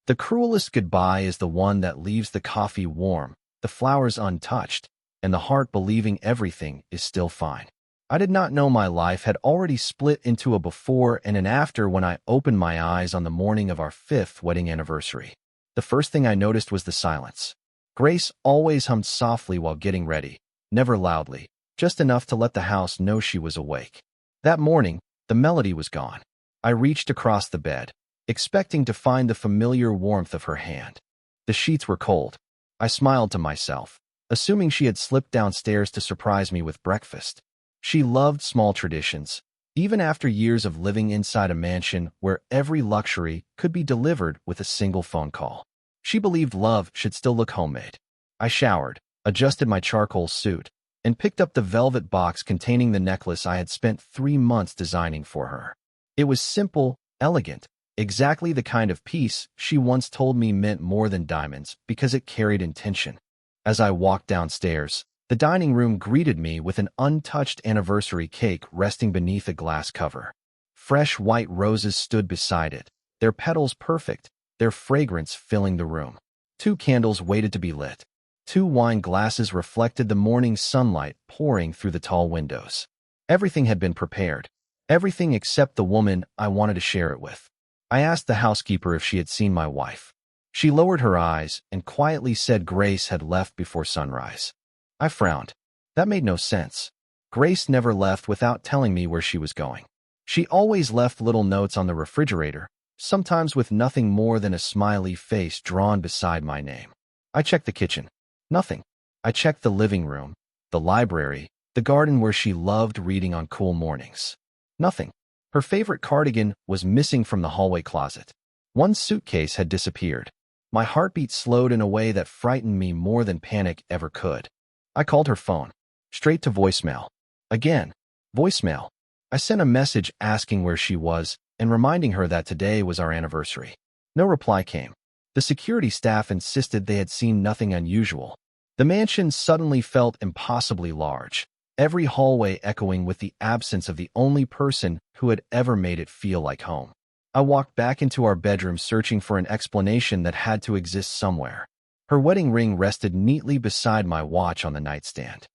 The cruelest goodbye is the one that leaves the coffee warm, the flowers untouched, and the heart believing everything is still fine. I did not know my life had already split into a before and an after when I opened my eyes on the morning of our 5th wedding anniversary. The first thing I noticed was the silence. Grace always hummed softly while getting ready, never loudly, just enough to let the house know she was awake. That morning, the melody was gone. I reached across the bed, expecting to find the familiar warmth of her hand. The sheets were cold. I smiled to myself, assuming she had slipped downstairs to surprise me with breakfast. She loved small traditions, even after years of living inside a mansion where every luxury could be delivered with a single phone call. She believed love should still look homemade. I showered, adjusted my charcoal suit, and picked up the velvet box containing the necklace I had spent 3 months designing for her. It was simple, elegant, exactly the kind of piece she once told me meant more than diamonds because it carried intention. As I walked downstairs, the dining room greeted me with an untouched anniversary cake resting beneath a glass cover. Fresh white roses stood beside it, their petals perfect, their fragrance filling the room. 2 candles waited to be lit. 2 wine glasses reflected the morning sunlight pouring through the tall windows. Everything had been prepared, everything except the woman I wanted to share it with. I asked the housekeeper if she had seen my wife. She lowered her eyes and quietly said Grace had left before sunrise. I frowned. That made no sense. Grace never left without telling me where she was going. She always left little notes on the refrigerator, sometimes with nothing more than a smiley face drawn beside my name. I checked the kitchen. Nothing. I checked the living room, the library, the garden where she loved reading on cool mornings. Nothing. Her favorite cardigan was missing from the hallway closet. 1 suitcase had disappeared. My heartbeat slowed in a way that frightened me more than panic ever could. I called her phone. Straight to voicemail. Again. Voicemail. I sent a message asking where she was and reminding her that today was our anniversary. No reply came. The security staff insisted they had seen nothing unusual. The mansion suddenly felt impossibly large, every hallway echoing with the absence of the only person who had ever made it feel like home. I walked back into our bedroom searching for an explanation that had to exist somewhere. Her wedding ring rested neatly beside my watch on the nightstand.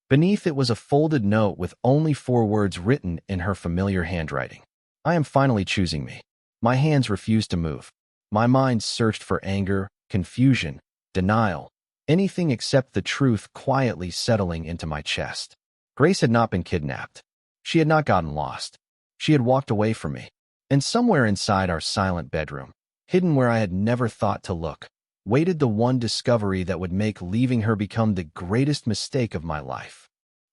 Beneath it was a folded note with only 4 words written in her familiar handwriting. I am finally choosing me. My hands refused to move. My mind searched for anger, confusion, denial, anything except the truth quietly settling into my chest. Grace had not been kidnapped. She had not gotten lost. She had walked away from me. And somewhere inside our silent bedroom, hidden where I had never thought to look, waited the one discovery that would make leaving her become the greatest mistake of my life.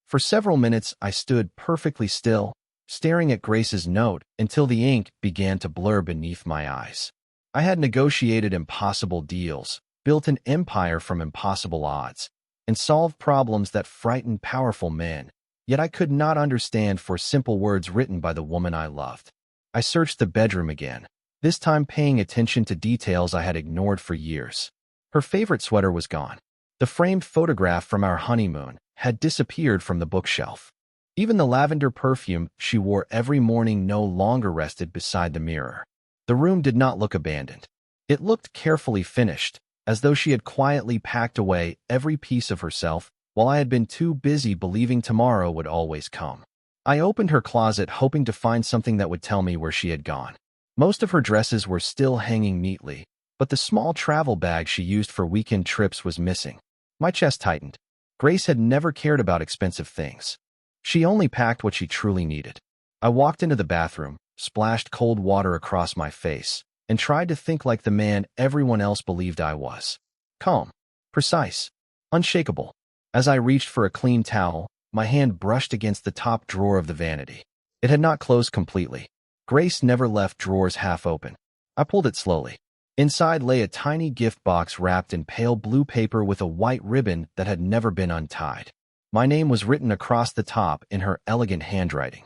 For several minutes, I stood perfectly still, staring at Grace's note until the ink began to blur beneath my eyes. I had negotiated impossible deals, built an empire from impossible odds, and solved problems that frightened powerful men, yet I could not understand for simple words written by the woman I loved. I searched the bedroom again, this time paying attention to details I had ignored for years. Her favorite sweater was gone. The framed photograph from our honeymoon had disappeared from the bookshelf. Even the lavender perfume she wore every morning no longer rested beside the mirror. The room did not look abandoned. It looked carefully finished, as though she had quietly packed away every piece of herself while I had been too busy believing tomorrow would always come. I opened her closet hoping to find something that would tell me where she had gone. Most of her dresses were still hanging neatly, but the small travel bag she used for weekend trips was missing. My chest tightened. Grace had never cared about expensive things. She only packed what she truly needed. I walked into the bathroom, splashed cold water across my face, and tried to think like the man everyone else believed I was. Calm, precise, unshakable. As I reached for a clean towel, my hand brushed against the top drawer of the vanity. It had not closed completely. Grace never left drawers half open. I pulled it slowly. Inside lay a tiny gift box wrapped in pale blue paper with a white ribbon that had never been untied. My name was written across the top in her elegant handwriting.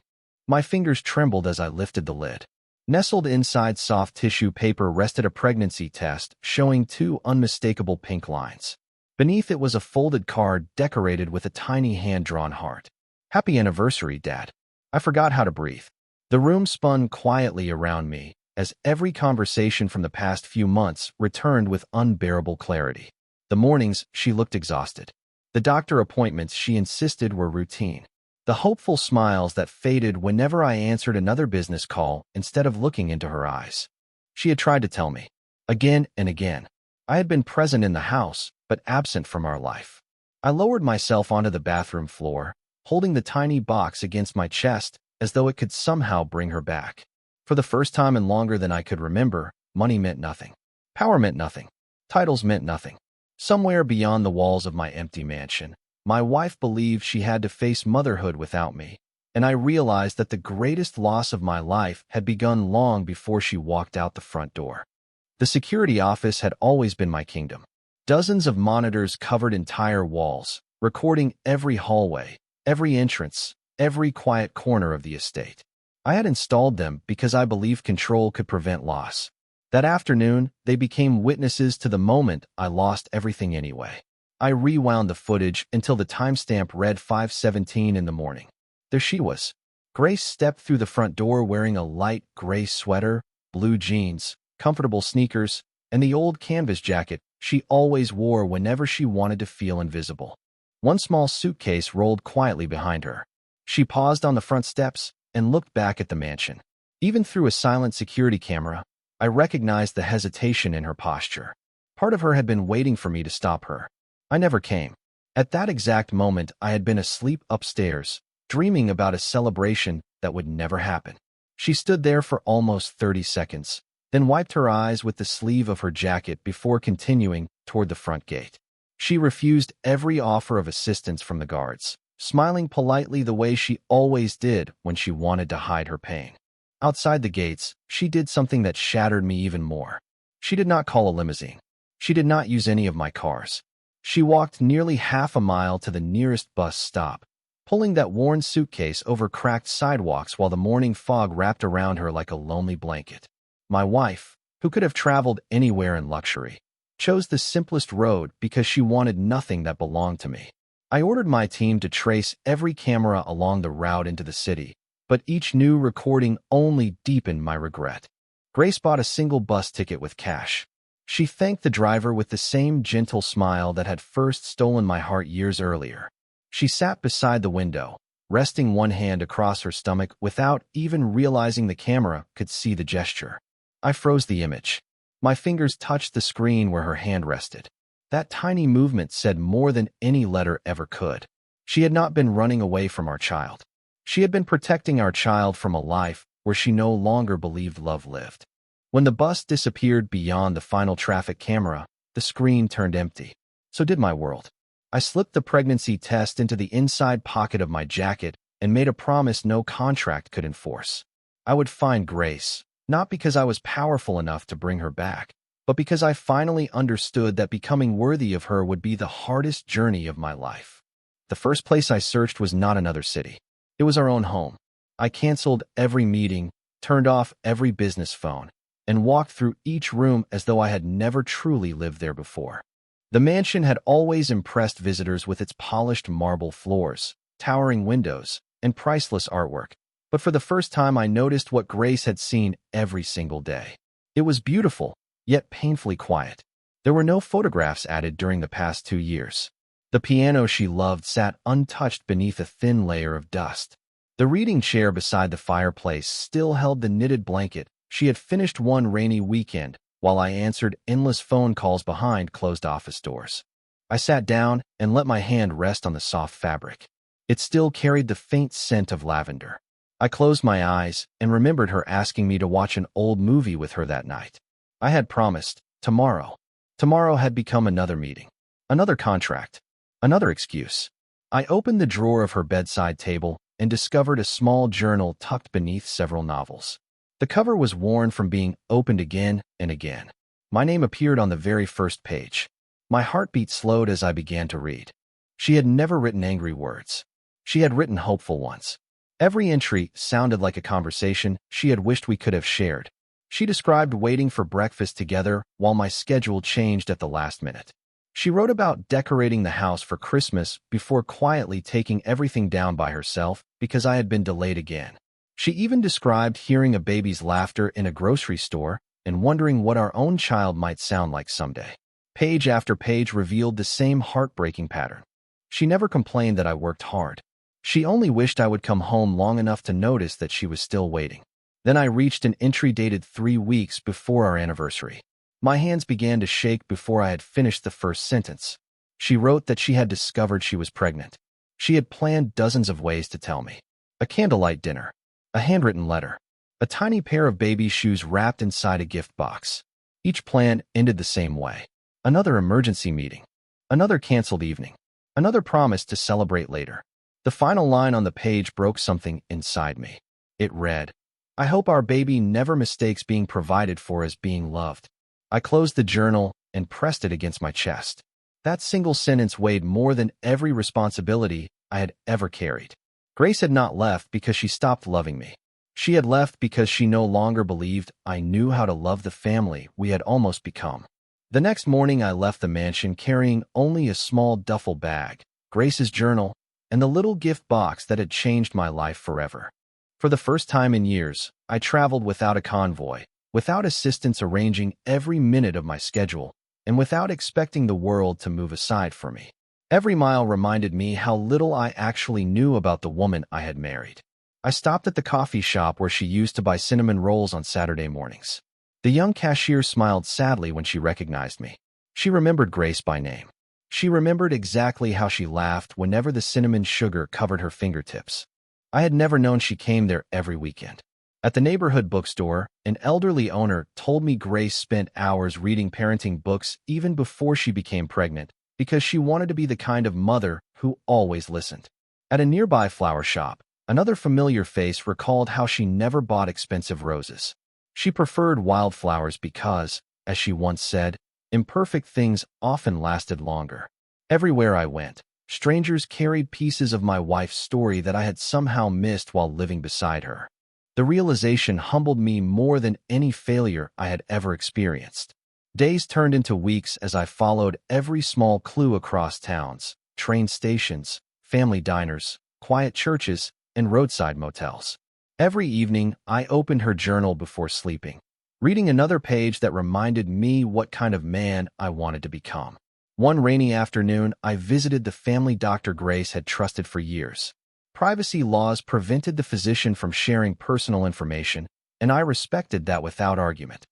My fingers trembled as I lifted the lid. Nestled inside soft tissue paper rested a pregnancy test showing 2 unmistakable pink lines. Beneath it was a folded card decorated with a tiny hand-drawn heart. Happy anniversary, Dad. I forgot how to breathe. The room spun quietly around me, as every conversation from the past few months returned with unbearable clarity. The mornings, she looked exhausted. The doctor appointments she insisted were routine. The hopeful smiles that faded whenever I answered another business call instead of looking into her eyes. She had tried to tell me, again and again. I had been present in the house, but absent from our life. I lowered myself onto the bathroom floor, holding the tiny box against my chest as though it could somehow bring her back. For the first time in longer than I could remember, money meant nothing. Power meant nothing. Titles meant nothing. Somewhere beyond the walls of my empty mansion, my wife believed she had to face motherhood without me, and I realized that the greatest loss of my life had begun long before she walked out the front door. The security office had always been my kingdom. Dozens of monitors covered entire walls, recording every hallway, every entrance, every quiet corner of the estate. I had installed them because I believed control could prevent loss. That afternoon, they became witnesses to the moment I lost everything anyway. I rewound the footage until the timestamp read 5:17 in the morning. There she was. Grace stepped through the front door wearing a light gray sweater, blue jeans, comfortable sneakers, and the old canvas jacket she always wore whenever she wanted to feel invisible. One small suitcase rolled quietly behind her. She paused on the front steps and looked back at the mansion. Even through a silent security camera, I recognized the hesitation in her posture. Part of her had been waiting for me to stop her. I never came. At that exact moment, I had been asleep upstairs, dreaming about a celebration that would never happen. She stood there for almost 30 seconds, then wiped her eyes with the sleeve of her jacket before continuing toward the front gate. She refused every offer of assistance from the guards, smiling politely the way she always did when she wanted to hide her pain. Outside the gates, she did something that shattered me even more. She did not call a limousine. She did not use any of my cars. She walked nearly half a mile to the nearest bus stop, pulling that worn suitcase over cracked sidewalks while the morning fog wrapped around her like a lonely blanket. My wife, who could have traveled anywhere in luxury, chose the simplest road because she wanted nothing that belonged to me. I ordered my team to trace every camera along the route into the city, but each new recording only deepened my regret. Grace bought a single bus ticket with cash. She thanked the driver with the same gentle smile that had first stolen my heart years earlier. She sat beside the window, resting one hand across her stomach without even realizing the camera could see the gesture. I froze the image. My fingers touched the screen where her hand rested. That tiny movement said more than any letter ever could. She had not been running away from our child. She had been protecting our child from a life where she no longer believed love lived. When the bus disappeared beyond the final traffic camera, the screen turned empty. So did my world. I slipped the pregnancy test into the inside pocket of my jacket and made a promise no contract could enforce. I would find Grace, not because I was powerful enough to bring her back, but because I finally understood that becoming worthy of her would be the hardest journey of my life. The first place I searched was not another city. It was our own home. I canceled every meeting, turned off every business phone, and walked through each room as though I had never truly lived there before. The mansion had always impressed visitors with its polished marble floors, towering windows, and priceless artwork, but for the first time I noticed what Grace had seen every single day. It was beautiful, yet painfully quiet. There were no photographs added during the past 2 years. The piano she loved sat untouched beneath a thin layer of dust. The reading chair beside the fireplace still held the knitted blanket she had finished one rainy weekend while I answered endless phone calls behind closed office doors. I sat down and let my hand rest on the soft fabric. It still carried the faint scent of lavender. I closed my eyes and remembered her asking me to watch an old movie with her that night. I had promised, tomorrow. Tomorrow had become another meeting, another contract, another excuse. I opened the drawer of her bedside table and discovered a small journal tucked beneath several novels. The cover was worn from being opened again and again. My name appeared on the very first page. My heartbeat slowed as I began to read. She had never written angry words. She had written hopeful ones. Every entry sounded like a conversation she had wished we could have shared. She described waiting for breakfast together while my schedule changed at the last minute. She wrote about decorating the house for Christmas before quietly taking everything down by herself because I had been delayed again. She even described hearing a baby's laughter in a grocery store and wondering what our own child might sound like someday. Page after page revealed the same heartbreaking pattern. She never complained that I worked hard. She only wished I would come home long enough to notice that she was still waiting. Then I reached an entry dated 3 weeks before our anniversary. My hands began to shake before I had finished the first sentence. She wrote that she had discovered she was pregnant. She had planned dozens of ways to tell me. A candlelight dinner, a handwritten letter, a tiny pair of baby shoes wrapped inside a gift box. Each plan ended the same way. Another emergency meeting, another canceled evening, another promise to celebrate later. The final line on the page broke something inside me. It read, "I hope our baby never mistakes being provided for as being loved." I closed the journal and pressed it against my chest. That single sentence weighed more than every responsibility I had ever carried. Grace had not left because she stopped loving me. She had left because she no longer believed I knew how to love the family we had almost become. The next morning, I left the mansion carrying only a small duffel bag, Grace's journal, and the little gift box that had changed my life forever. For the first time in years, I traveled without a convoy, without assistance arranging every minute of my schedule, and without expecting the world to move aside for me. Every mile reminded me how little I actually knew about the woman I had married. I stopped at the coffee shop where she used to buy cinnamon rolls on Saturday mornings. The young cashier smiled sadly when she recognized me. She remembered Grace by name. She remembered exactly how she laughed whenever the cinnamon sugar covered her fingertips. I had never known she came there every weekend. At the neighborhood bookstore, an elderly owner told me Grace spent hours reading parenting books even before she became pregnant because she wanted to be the kind of mother who always listened. At a nearby flower shop, another familiar face recalled how she never bought expensive roses. She preferred wildflowers because, as she once said, imperfect things often lasted longer. Everywhere I went, strangers carried pieces of my wife's story that I had somehow missed while living beside her. The realization humbled me more than any failure I had ever experienced. Days turned into weeks as I followed every small clue across towns, train stations, family diners, quiet churches, and roadside motels. Every evening, I opened her journal before sleeping, reading another page that reminded me what kind of man I wanted to become. One rainy afternoon, I visited the family doctor Grace had trusted for years. Privacy laws prevented the physician from sharing personal information, and I respected that without argument.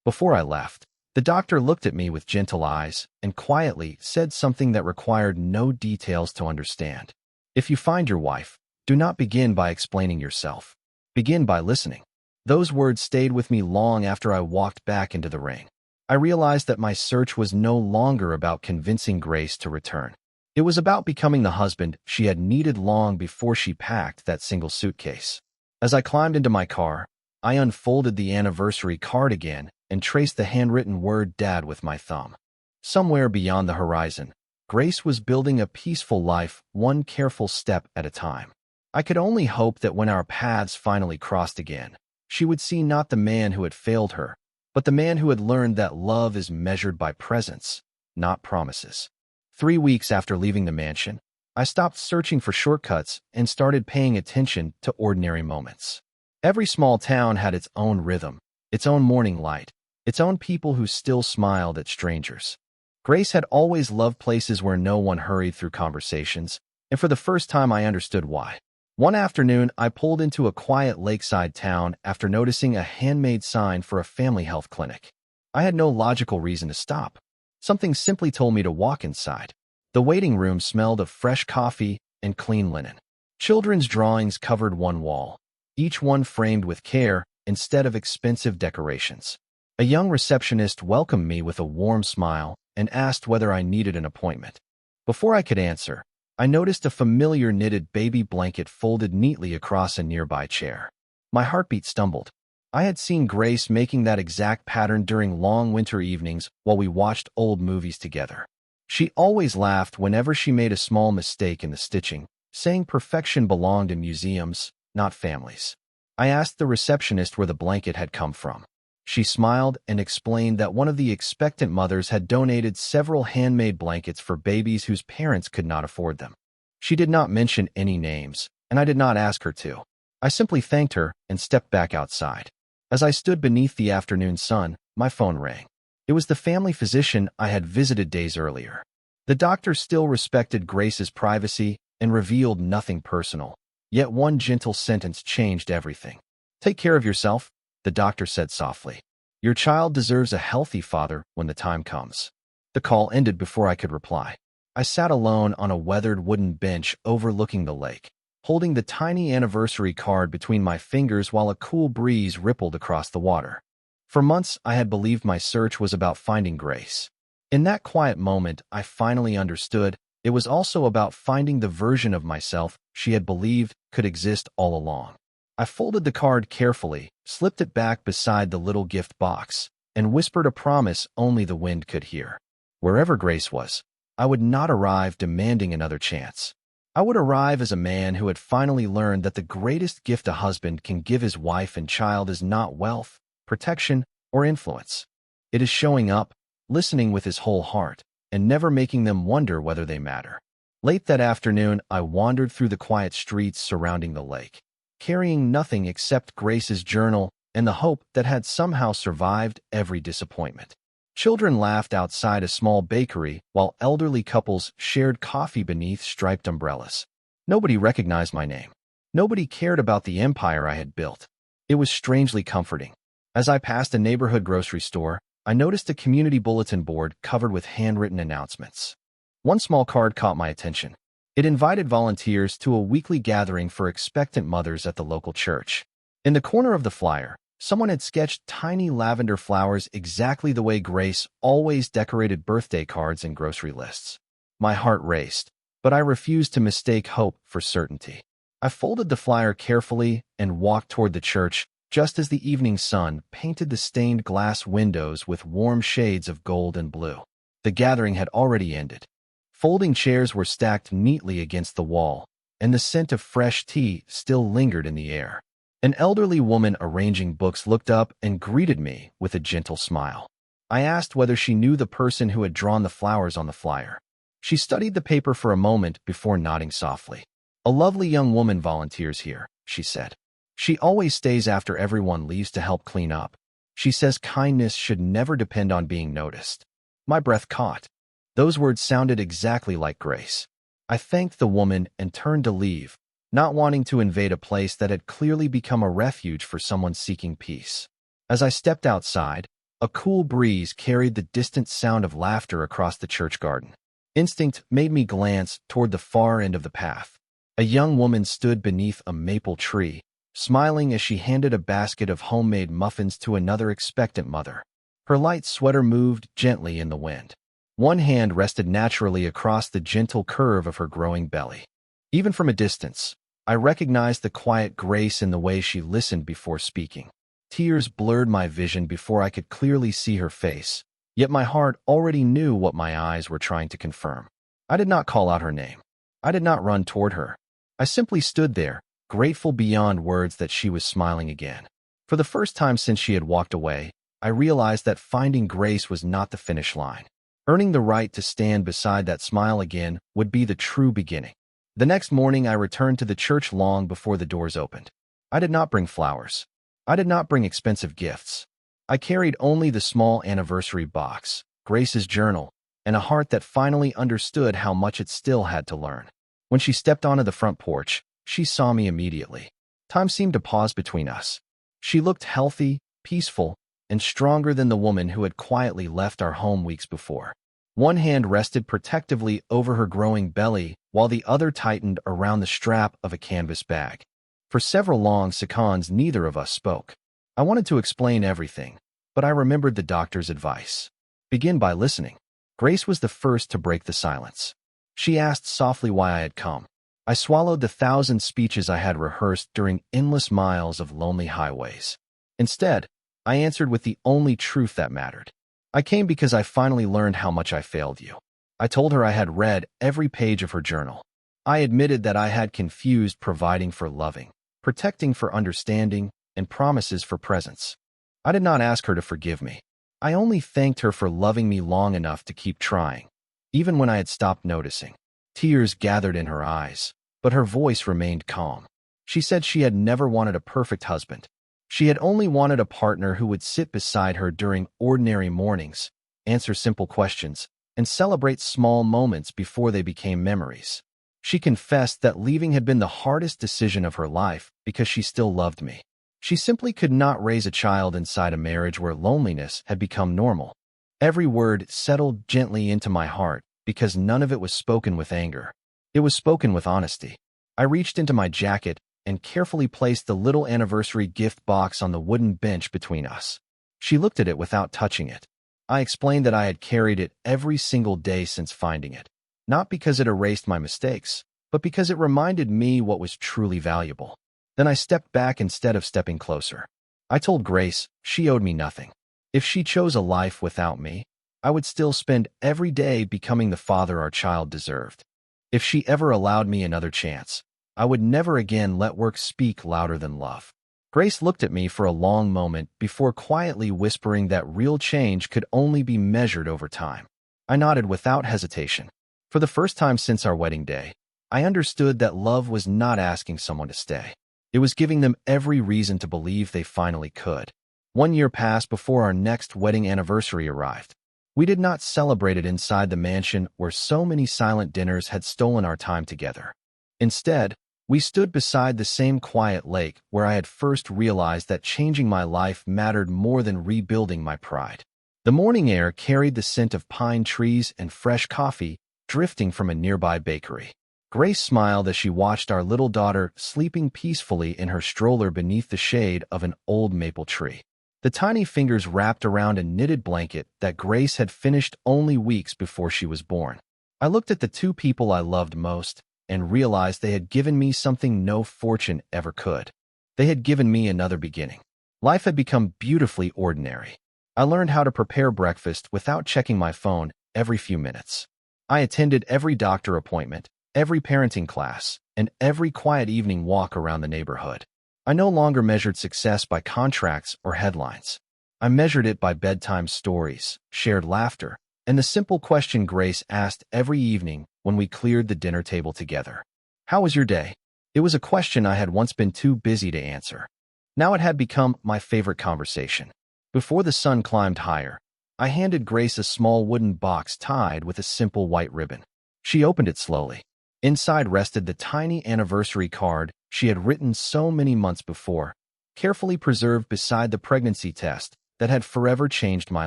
Before I left, the doctor looked at me with gentle eyes and quietly said something that required no details to understand. If you find your wife, do not begin by explaining yourself. Begin by listening. Those words stayed with me long after I walked back into the ring. I realized that my search was no longer about convincing Grace to return. It was about becoming the husband she had needed long before she packed that single suitcase. As I climbed into my car, I unfolded the anniversary card again and traced the handwritten word Dad with my thumb. Somewhere beyond the horizon, Grace was building a peaceful life, one careful step at a time. I could only hope that when our paths finally crossed again, she would see not the man who had failed her, but the man who had learned that love is measured by presence, not promises. 3 weeks after leaving the mansion, I stopped searching for shortcuts and started paying attention to ordinary moments. Every small town had its own rhythm, its own morning light, its own people who still smiled at strangers. Grace had always loved places where no one hurried through conversations, and for the first time I understood why. One afternoon, I pulled into a quiet lakeside town after noticing a handmade sign for a family health clinic. I had no logical reason to stop. Something simply told me to walk inside. The waiting room smelled of fresh coffee and clean linen. Children's drawings covered one wall, each one framed with care instead of expensive decorations. A young receptionist welcomed me with a warm smile and asked whether I needed an appointment. Before I could answer, I noticed a familiar knitted baby blanket folded neatly across a nearby chair. My heartbeat stumbled. I had seen Grace making that exact pattern during long winter evenings while we watched old movies together. She always laughed whenever she made a small mistake in the stitching, saying perfection belonged in museums, not families. I asked the receptionist where the blanket had come from. She smiled and explained that one of the expectant mothers had donated several handmade blankets for babies whose parents could not afford them. She did not mention any names, and I did not ask her to. I simply thanked her and stepped back outside. As I stood beneath the afternoon sun, my phone rang. It was the family physician I had visited days earlier. The doctor still respected Grace's privacy and revealed nothing personal. Yet one gentle sentence changed everything. "Take care of yourself," the doctor said softly. "Your child deserves a healthy father when the time comes." The call ended before I could reply. I sat alone on a weathered wooden bench overlooking the lake, holding the tiny anniversary card between my fingers while a cool breeze rippled across the water. For months, I had believed my search was about finding Grace. In that quiet moment, I finally understood it was also about finding the version of myself she had believed could exist all along. I folded the card carefully, slipped it back beside the little gift box, and whispered a promise only the wind could hear. Wherever Grace was, I would not arrive demanding another chance. I would arrive as a man who had finally learned that the greatest gift a husband can give his wife and child is not wealth, protection, or influence. It is showing up, listening with his whole heart, and never making them wonder whether they matter. Late that afternoon, I wandered through the quiet streets surrounding the lake, carrying nothing except Grace's journal and the hope that had somehow survived every disappointment. Children laughed outside a small bakery while elderly couples shared coffee beneath striped umbrellas. Nobody recognized my name. Nobody cared about the empire I had built. It was strangely comforting. As I passed a neighborhood grocery store, I noticed a community bulletin board covered with handwritten announcements. One small card caught my attention. It invited volunteers to a weekly gathering for expectant mothers at the local church. In the corner of the flyer, someone had sketched tiny lavender flowers exactly the way Grace always decorated birthday cards and grocery lists. My heart raced, but I refused to mistake hope for certainty. I folded the flyer carefully and walked toward the church just as the evening sun painted the stained glass windows with warm shades of gold and blue. The gathering had already ended. Folding chairs were stacked neatly against the wall, and the scent of fresh tea still lingered in the air. An elderly woman arranging books looked up and greeted me with a gentle smile. I asked whether she knew the person who had drawn the flowers on the flyer. She studied the paper for a moment before nodding softly. "A lovely young woman volunteers here," she said. "She always stays after everyone leaves to help clean up. She says kindness should never depend on being noticed." My breath caught. Those words sounded exactly like Grace. I thanked the woman and turned to leave, not wanting to invade a place that had clearly become a refuge for someone seeking peace. As I stepped outside, a cool breeze carried the distant sound of laughter across the church garden. Instinct made me glance toward the far end of the path. A young woman stood beneath a maple tree, smiling as she handed a basket of homemade muffins to another expectant mother. Her light sweater moved gently in the wind. One hand rested naturally across the gentle curve of her growing belly. Even from a distance, I recognized the quiet grace in the way she listened before speaking. Tears blurred my vision before I could clearly see her face, yet my heart already knew what my eyes were trying to confirm. I did not call out her name. I did not run toward her. I simply stood there, grateful beyond words that she was smiling again. For the first time since she had walked away, I realized that finding Grace was not the finish line. Earning the right to stand beside that smile again would be the true beginning. The next morning, I returned to the church long before the doors opened. I did not bring flowers. I did not bring expensive gifts. I carried only the small anniversary box, Grace's journal, and a heart that finally understood how much it still had to learn. When she stepped onto the front porch, she saw me immediately. Time seemed to pause between us. She looked healthy, peaceful, and stronger than the woman who had quietly left our home weeks before. One hand rested protectively over her growing belly, while the other tightened around the strap of a canvas bag. For several long seconds, neither of us spoke. I wanted to explain everything, but I remembered the doctor's advice. Begin by listening. Grace was the first to break the silence. She asked softly why I had come. I swallowed the 1,000 speeches I had rehearsed during endless miles of lonely highways. Instead, I answered with the only truth that mattered. I came because I finally learned how much I failed you. I told her I had read every page of her journal. I admitted that I had confused providing for loving, protecting for understanding, and promises for presence. I did not ask her to forgive me. I only thanked her for loving me long enough to keep trying, even when I had stopped noticing. Tears gathered in her eyes, but her voice remained calm. She said she had never wanted a perfect husband. She had only wanted a partner who would sit beside her during ordinary mornings, answer simple questions, and celebrate small moments before they became memories. She confessed that leaving had been the hardest decision of her life because she still loved me. She simply could not raise a child inside a marriage where loneliness had become normal. Every word settled gently into my heart because none of it was spoken with anger. It was spoken with honesty. I reached into my jacket and carefully placed the little anniversary gift box on the wooden bench between us. She looked at it without touching it. I explained that I had carried it every single day since finding it, not because it erased my mistakes, but because it reminded me what was truly valuable. Then I stepped back instead of stepping closer. I told Grace she owed me nothing. If she chose a life without me, I would still spend every day becoming the father our child deserved. If she ever allowed me another chance, I would never again let work speak louder than love. Grace looked at me for a long moment before quietly whispering that real change could only be measured over time. I nodded without hesitation. For the first time since our wedding day, I understood that love was not asking someone to stay. It was giving them every reason to believe they finally could. 1 year passed before our next wedding anniversary arrived. We did not celebrate it inside the mansion where so many silent dinners had stolen our time together. Instead, we stood beside the same quiet lake where I had first realized that changing my life mattered more than rebuilding my pride. The morning air carried the scent of pine trees and fresh coffee drifting from a nearby bakery. Grace smiled as she watched our little daughter sleeping peacefully in her stroller beneath the shade of an old maple tree. The tiny fingers wrapped around a knitted blanket that Grace had finished only weeks before she was born. I looked at the two people I loved most and realized they had given me something no fortune ever could. They had given me another beginning. Life had become beautifully ordinary. I learned how to prepare breakfast without checking my phone every few minutes. I attended every doctor appointment, every parenting class, and every quiet evening walk around the neighborhood. I no longer measured success by contracts or headlines. I measured it by bedtime stories, shared laughter, and the simple question Grace asked every evening when we cleared the dinner table together. How was your day? It was a question I had once been too busy to answer. Now it had become my favorite conversation. Before the sun climbed higher, I handed Grace a small wooden box tied with a simple white ribbon. She opened it slowly. Inside rested the tiny anniversary card she had written so many months before, carefully preserved beside the pregnancy test that had forever changed my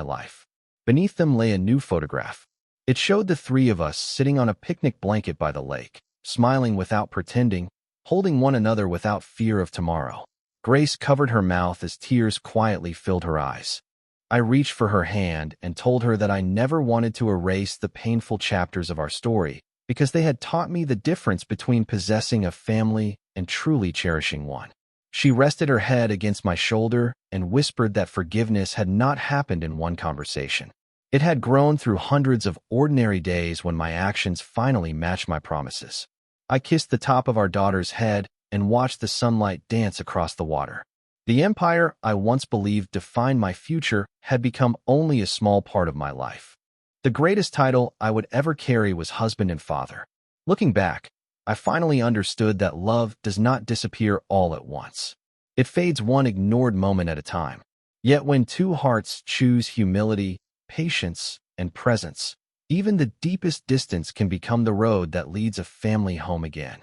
life. Beneath them lay a new photograph. It showed the three of us sitting on a picnic blanket by the lake, smiling without pretending, holding one another without fear of tomorrow. Grace covered her mouth as tears quietly filled her eyes. I reached for her hand and told her that I never wanted to erase the painful chapters of our story because they had taught me the difference between possessing a family and truly cherishing one. She rested her head against my shoulder and whispered that forgiveness had not happened in one conversation. It had grown through hundreds of ordinary days when my actions finally matched my promises. I kissed the top of our daughter's head and watched the sunlight dance across the water. The empire I once believed defined my future had become only a small part of my life. The greatest title I would ever carry was husband and father. Looking back, I finally understood that love does not disappear all at once. It fades one ignored moment at a time. Yet when two hearts choose humility, patience, and presence, even the deepest distance can become the road that leads a family home again.